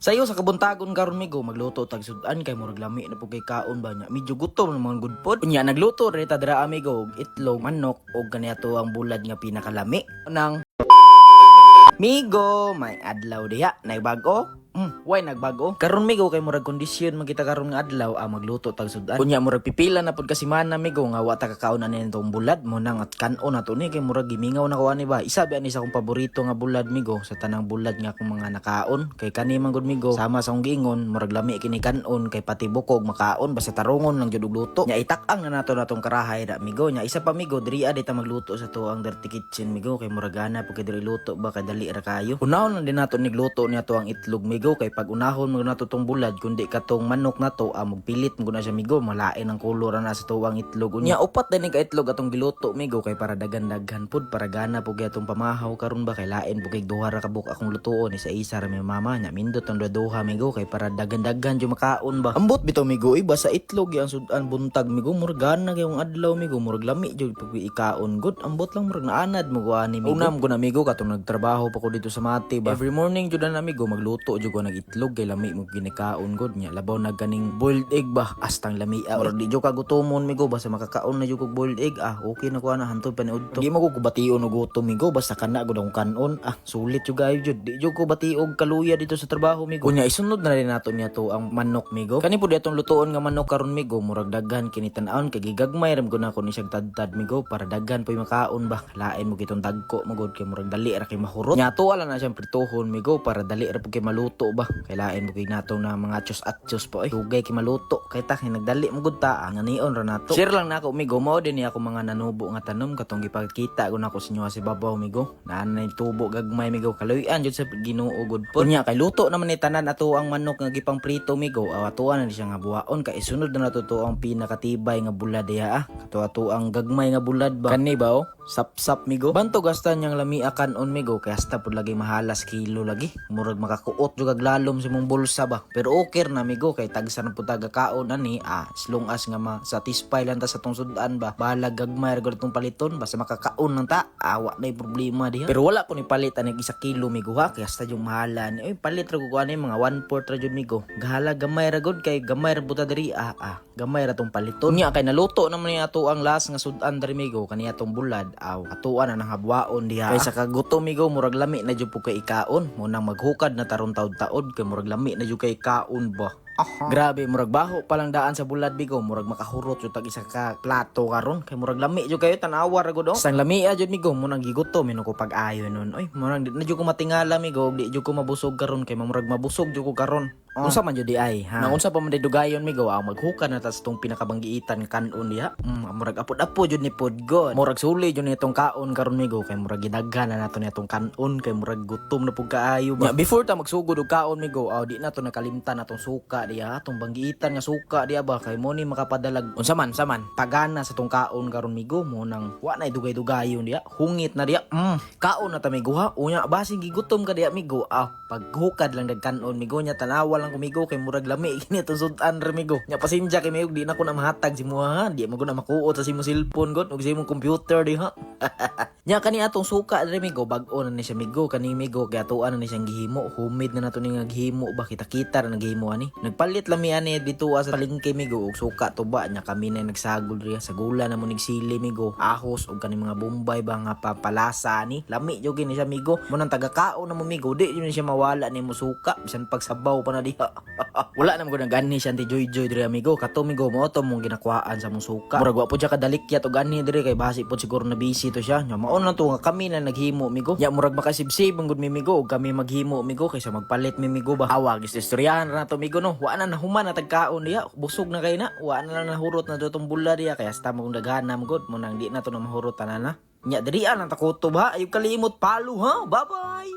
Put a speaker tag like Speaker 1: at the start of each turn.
Speaker 1: Sayo sa kabuntagon karon migo magluto tag sudan kay murag lami na pug kay kaon ba nya. Medyo gutom ng mga good food. Unya nagluto reta dira amigo og itlog, manok og kaniadto ang bulad nga pinakalami. Nang migo may adlaw diha nagbago. Why nagbago? Karon migo kay murag kondisyon magita karon nga adlaw magluto tag sudan. Unya murag pipila na pud kasi mana migo nga wa ta kakaon ani nitong bulad mo nang at kanon nato ni kay murag gimingaw na ko ani ba. Isa ba ani sa akong paborito nga bulad migo sa tanang bulad nga akong mga nakaon kay kani man gud migo sama sa akong giingon murag lami kini kanon kay pati bukog makaon basta tarungon lang jud og luto. Nya itak-ang na nato natong karahay da migo. Nya isa pa migo diri dita magluto sa tuang dirty kitchen migo kay murag ana pud kay diri luto ba kay dali ra kayo. Unahon lang din nato nigluto niya tuang itlog migo kay pag unahon mo na tong bulad kundi katong manok na to magpilit mo na siya migo malain ang kulor na sa tuwang itlog unya upat din ka itlog atong giluto migo kay para dagan-daghan pud para gana pud atong pamahaw karon ba kay lain pud kay duha ra ka buk akong lutuon isa-isa ra mi mama nya mindot ang duha migo kay para dagan-daghan jo makaon ba ambot bitaw migo iba sa itlog yang sudan buntag migo murag gana kay yung adlaw migo murag lami jo pag ikaon good ambot lang murag naanad mo ani migo unam ko na migo katong nagtrabaho pa ko dito sa Mati ba every morning jud na migo magluto jo ko itlog kay lami mo ginikaon god nya labaw na ganing boiled egg ba astang lami or di jo kagutomon migo basta makakaon na jo kog boiled egg okay na ko na hantod pa ni udto di mo ko bation og gutom migo basta kana gud akong kanon sulit jo gayo jud di jo ko batiog kaluya dito sa trabaho migo nya isunod na rin nato niya to ang manok migo kani pud atong lutuon nga manok karon migo murag daghan kini tan-aon kay gigagmay ram ko na ko ni siyang tad-tad migo para daghan poy makaon ba lain mo kitong dagko mo god kay murag dali ra kay mahurot nya to ala na siyang pritohon migo para dali ra pud kay maluto ba kay lain mo kay nato na mga atsos po dugay kay maluto kay ta kay nagdali mo gud ta ang anion ra nato share lang nako migo mao din ni ako mga nanubo nga tanom katong gipakita ko nako sa inyo si babaw migo nanay tubo gagmay migo kaluyan jud sa Ginoo gud po nya kay luto naman ni tanan ato ang manok nga gipang prito migo atuan na siya nga buhaon kay isunod na nato to ang pinakatibay nga bulad diha ato ang gagmay nga bulad ba kani ba sap-sap migo banto gastan yang lami kanon migo kay hasta pud lagi mahalas kilo lagi murag makakuot jud kag lalom sa mong bulsa ba pero okay na migo kay tagsa na pud taga kaon ani as long as nga ma-satisfy lang ta sa tong sudan ba bahala gagmay ra tong paliton basta makakaon lang ta awa na problema diha pero wala ko ni palit ani 1 kilo migo ha kay hasta yung mahalan palit ra ko ani mga 1/4 ra jud migo gahala gamay ra gud kay gamay ra buta diri gamay ra tong paliton nya kay naluto naman ni ato ang last nga sudan diri migo kaniya tong bulad atuan na habwaon diha kay sa kagutom migo murag lami na jud kay ikaon mo nang maghukad na taron taod-taod kay murag lami na jud kay kaon ba grabe murag baho palang daan sa bulad bigo murag makahurot jud tag isa ka plato karon kay murag lami jud kayo tanawa ra gud sang lami jud migo mo nang gigutom ko pag-ayo nun murag na jud ko matingala migo di jud ko mabusog karon kay murag mabusog jud ko karon unsa man jud di ay unsa pa man dugayon migo maghukad na tas tong pinakabanggiitan kanon diha murag apod-apod jud ni pod god murag suli jud nitong kaon karon migo kay murag gidaghan na nato nitong kanon kay murag gutom na pud kaayo ba before ta magsugod og kaon migo di na to nakalimtan atong suka diha atong banggiitan nga suka diha ba kay mo ni makapadalag unsa man pagana sa tong kaon karon migo mo nang wa na dugay-dugayon diha hungit na diha kaon na ta migo ha unya basing gigutom ka diha migo paghukad lang dagkanon migo nya tanawa lang kumigo kay murag lami kini itong sudan ra migo nya pasensya kay migo di na ko na mahatag si mo ha di mo na makuot sa si mo cellphone god ug sa imong computer diha nya kani atong suka diri migo bag-o na ni siya migo kani migo kay atuan na ni siyang gihimo humid na nato ni nga gihimo ba kita-kita na gihimo ani nagpalit lami ani dito sa palengke migo og suka tuba nya kami na nagsagol diha sa gula na mo nigsili migo ahos og kani mga bombay ba nga papalasa ni lami jud ni siya migo mo nang taga-kaon na mo migo di yun siya mawala ni mo suka bisan pagsabaw pa na diha wala na mo gani siya anti joy diri amigo kato migo mo to mong ginakuhaan sa mong suka murag wa pud siya kadalikyat og ani diri kay basi pud siguro na busy to siya nya mao na to nga kami na naghimo migo nya murag makasibsib ang gud mi migo og kami maghimo migo kaysa magpalit mi migo ba awag istoryahan na to migo no wa na nahuman na tagkaon diha busog na kay na wa na lang nahurot na tong bulad diha kay hasta mo daghana mo gud mo nang di na to na mahurot na nya diri ang takutob ha ayo kalimot palo ha bye bye.